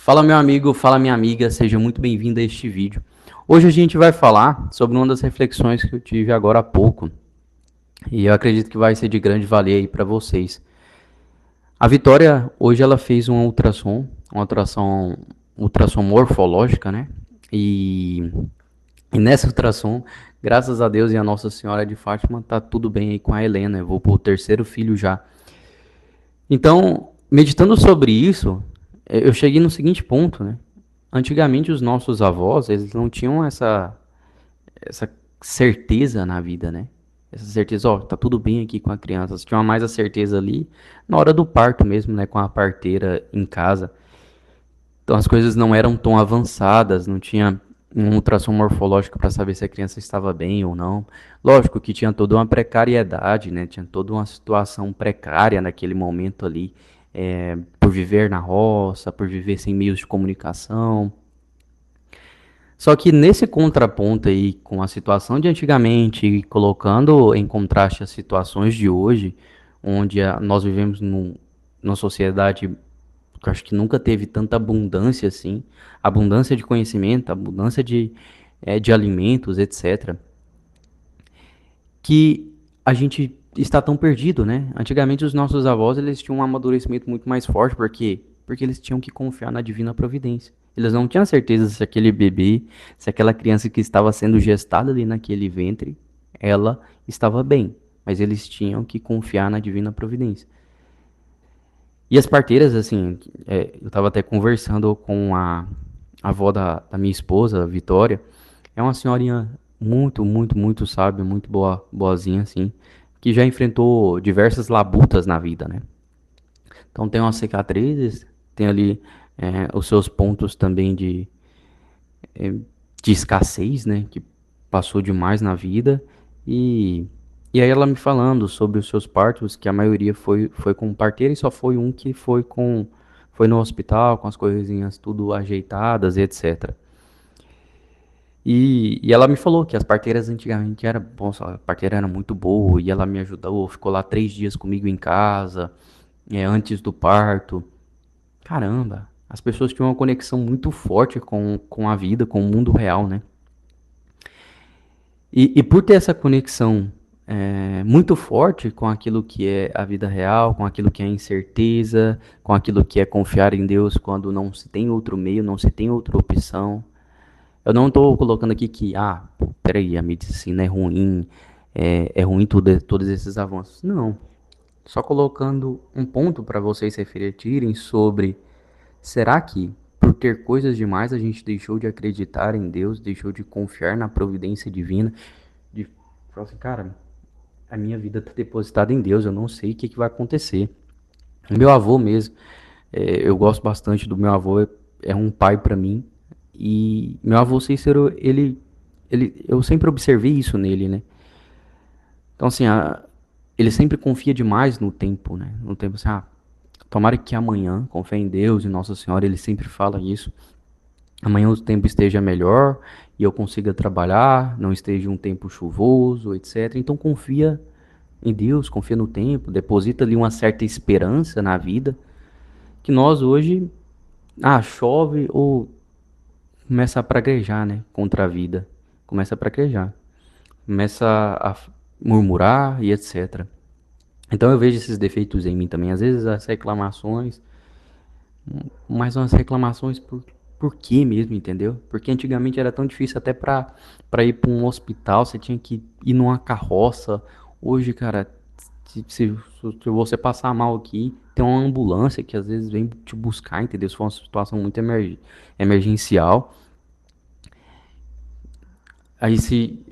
Fala meu amigo, fala minha amiga, seja muito bem-vindo a este vídeo. Hoje a gente vai falar sobre uma das reflexões que eu tive agora há pouco e eu acredito que vai ser de grande valia aí para vocês. A Vitória hoje ela fez uma ultrassom morfológica, né? E nessa ultrassom, graças a Deus e a Nossa Senhora de Fátima, tá tudo bem aí com a Helena. Eu vou pro terceiro filho já. Então, meditando sobre isso, eu cheguei no seguinte ponto, né? Antigamente os nossos avós, eles não tinham essa certeza na vida, né? Essa certeza, ó, tá tudo bem aqui com a criança. Eles tinham mais a certeza ali na hora do parto mesmo, né? Com a parteira em casa. Então as coisas não eram tão avançadas, não tinha um ultrassom morfológico para saber se a criança estava bem ou não. Lógico que tinha toda uma precariedade, né? Tinha toda uma situação precária naquele momento ali, por viver na roça, por viver sem meios de comunicação. Só que nesse contraponto aí com a situação de antigamente, e colocando em contraste as situações de hoje, onde nós vivemos numa sociedade que eu acho que nunca teve tanta abundância assim, abundância de conhecimento, abundância de alimentos, etc., que a gente está tão perdido, né? Antigamente os nossos avós, eles tinham um amadurecimento muito mais forte, porque eles tinham que confiar na divina providência. Eles não tinham certeza se aquele bebê, se aquela criança que estava sendo gestada ali naquele ventre, ela estava bem, mas eles tinham que confiar na divina providência. E as parteiras, assim, eu estava até conversando com a avó da minha esposa, a Vitória. É uma senhorinha muito, muito, muito sábia, muito boa, boazinha, assim, que já enfrentou diversas labutas na vida, né? Então tem umas cicatrizes, tem ali os seus pontos também de escassez, né? Que passou demais na vida. E, e aí ela me falando sobre os seus partos, que a maioria foi com parteira e só foi um que foi no hospital, com as coisinhas tudo ajeitadas e etc. E ela me falou que as parteiras antigamente eram, bom, a parteira era muito boa e ela me ajudou, ficou lá 3 dias comigo em casa, antes do parto. Caramba, as pessoas tinham uma conexão muito forte com a vida, com o mundo real, né? E por ter essa conexão muito forte com aquilo que é a vida real, com aquilo que é a incerteza, com aquilo que é confiar em Deus quando não se tem outro meio, não se tem outra opção. Eu não estou colocando aqui que, pô, peraí, a medicina é ruim, é ruim todos esses avanços. Não. Só colocando um ponto para vocês refletirem sobre: será que por ter coisas demais a gente deixou de acreditar em Deus, deixou de confiar na providência divina? De falar assim, cara, a minha vida está depositada em Deus, eu não sei o que vai acontecer. O meu avô mesmo, eu gosto bastante do meu avô, é um pai para mim. E meu avô Cícero, eu sempre observei isso nele, né? Então, assim, ele sempre confia demais no tempo, né? No tempo, assim, tomara que amanhã, com fé em Deus e Nossa Senhora, ele sempre fala isso. Amanhã o tempo esteja melhor e eu consiga trabalhar, não esteja um tempo chuvoso, etc. Então confia em Deus, confia no tempo, deposita ali uma certa esperança na vida, que nós hoje, chove ou começa a praguejar, né, contra a vida, começa a praguejar, começa a murmurar e etc. Então eu vejo esses defeitos em mim também, às vezes as reclamações, mas umas reclamações por quê mesmo, entendeu? Porque antigamente era tão difícil até pra ir pra um hospital, você tinha que ir numa carroça. Hoje, cara, se você passar mal aqui, tem uma ambulância que às vezes vem te buscar, entendeu? Se for uma situação muito emergencial. Aí se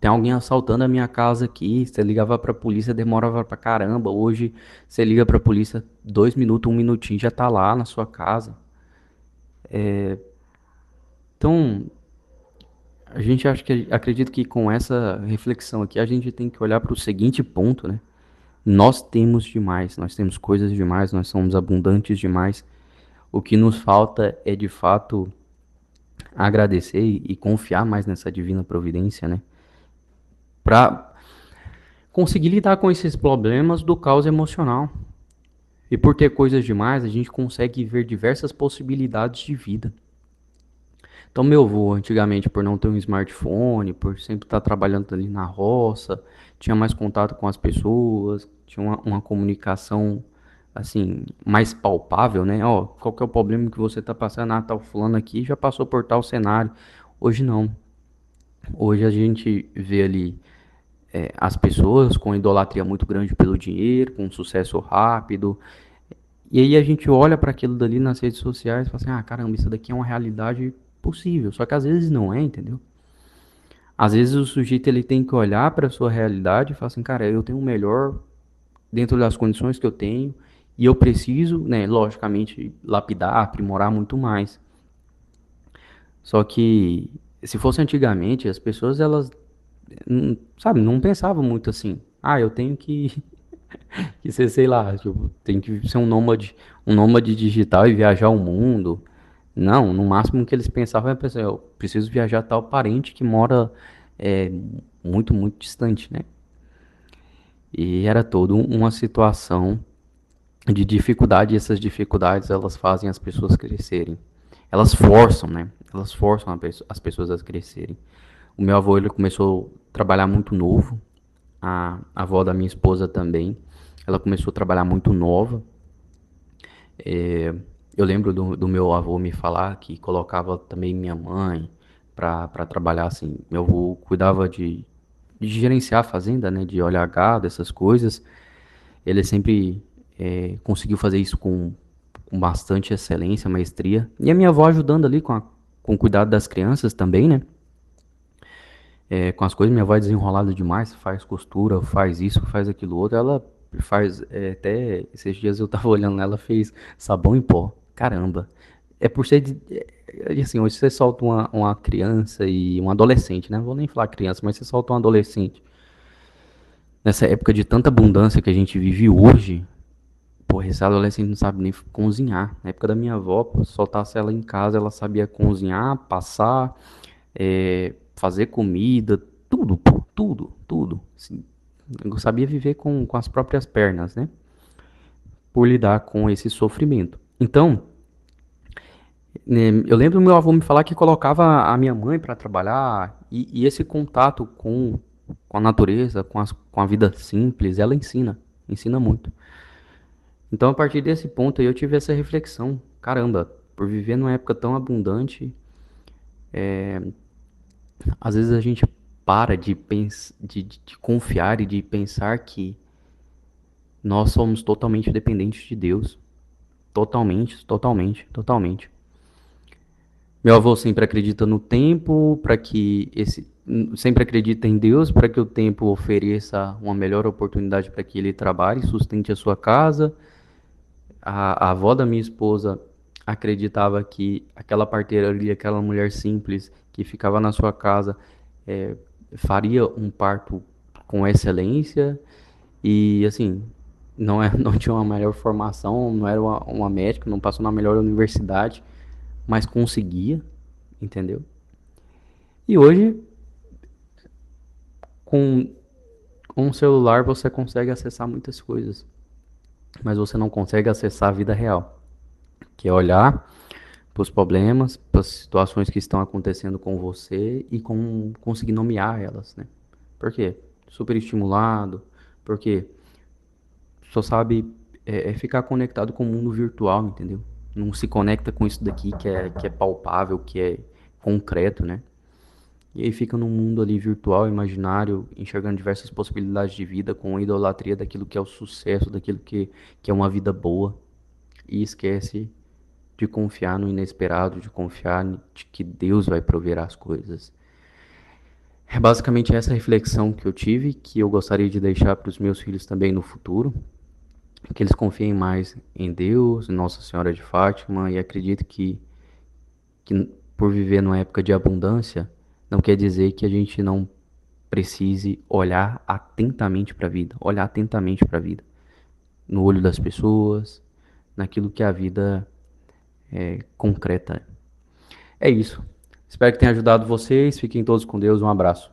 tem alguém assaltando a minha casa aqui, você ligava pra polícia, demorava pra caramba. Hoje você liga pra polícia 2 minutos, 1 minutinho, já tá lá na sua casa. Então, a gente acha que acredito que com essa reflexão aqui a gente tem que olhar para o seguinte ponto, né? Nós temos demais, nós temos coisas demais, nós somos abundantes demais. O que nos falta é de fato agradecer e confiar mais nessa divina providência, né? Para conseguir lidar com esses problemas do caos emocional. E por ter coisas demais, a gente consegue ver diversas possibilidades de vida. Então, meu avô, antigamente, por não ter um smartphone, por sempre estar trabalhando ali na roça, tinha mais contato com as pessoas, tinha uma comunicação, assim, mais palpável, né? Ó, qual que é o problema que você está passando? Ah, tal fulano aqui já passou por tal cenário. Hoje não. Hoje a gente vê ali as pessoas com idolatria muito grande pelo dinheiro, com sucesso rápido. E aí a gente olha para aquilo dali nas redes sociais e fala assim, ah, caramba, isso daqui é uma realidade possível. Só que às vezes não é, entendeu? Às vezes o sujeito ele tem que olhar para a sua realidade e falar assim, cara, eu tenho o melhor dentro das condições que eu tenho e eu preciso, né, logicamente, lapidar, aprimorar muito mais. Só que se fosse antigamente, as pessoas elas, sabe, não pensavam muito assim. Ah, eu tenho que ser, sei lá, tipo, tem que ser um nômade digital e viajar o mundo. Não, no máximo que eles pensavam é pensar, eu preciso viajar a tal parente que mora é, muito distante, né? E era toda uma situação de dificuldade, e essas dificuldades elas fazem as pessoas crescerem. Elas forçam, né? Elas forçam as pessoas a crescerem. O meu avô ele começou a trabalhar muito novo, a avó da minha esposa também. Ela começou a trabalhar muito nova. Eu lembro do meu avô me falar que colocava também minha mãe para trabalhar assim. Meu avô cuidava de gerenciar a fazenda, né? De olhar gado, essas coisas. Ele sempre conseguiu fazer isso com bastante excelência, maestria. E a minha avó ajudando ali com o cuidado das crianças também, né? Com as coisas, minha avó é desenrolada demais, faz costura, faz isso, faz aquilo outro. Ela faz, até esses dias eu tava olhando, ela fez sabão em pó. Caramba. É por ser assim, hoje você solta uma criança e um adolescente, né? Não vou nem falar criança, mas você solta um adolescente. Nessa época de tanta abundância que a gente vive hoje, porra, esse adolescente não sabe nem cozinhar. Na época da minha avó, pô, soltasse ela em casa, ela sabia cozinhar, passar, fazer comida, tudo, pô, tudo. Assim, eu sabia viver com as próprias pernas, né? Por lidar com esse sofrimento. Então, né, eu lembro do meu avô me falar que colocava a minha mãe para trabalhar e esse contato com a natureza, com a vida simples, ela ensina muito. Então, a partir desse ponto aí, eu tive essa reflexão. Caramba, por viver numa época tão abundante, às vezes a gente para de confiar e de pensar que nós somos totalmente dependentes de Deus. Totalmente. Meu avô sempre acredita no tempo, para que esse sempre acredita em Deus para que o tempo ofereça uma melhor oportunidade para que ele trabalhe, sustente a sua casa. A avó da minha esposa acreditava que aquela parteira ali, aquela mulher simples que ficava na sua casa, é, faria um parto com excelência e assim não tinha uma melhor formação, não era uma médica, não passou na melhor universidade, mas conseguia, entendeu? E hoje com um celular você consegue acessar muitas coisas, mas você não consegue acessar a vida real, que é olhar para os problemas, para as situações que estão acontecendo com você e conseguir nomear elas, né? Por quê? Super estimulado, porque só sabe ficar conectado com o mundo virtual, entendeu? Não se conecta com isso daqui que é palpável, que é concreto, né? E aí fica num mundo ali virtual, imaginário, enxergando diversas possibilidades de vida, com a idolatria daquilo que é o sucesso, daquilo que é uma vida boa, e esquece de confiar no inesperado, de confiar de que Deus vai prover as coisas. É basicamente essa reflexão que eu tive, que eu gostaria de deixar para os meus filhos também no futuro, que eles confiem mais em Deus, em Nossa Senhora de Fátima, e acreditem que por viver numa época de abundância, não quer dizer que a gente não precise olhar atentamente para a vida, olhar atentamente para a vida, no olho das pessoas, naquilo que a vida concreta. É isso. Espero que tenha ajudado vocês. Fiquem todos com Deus. Um abraço.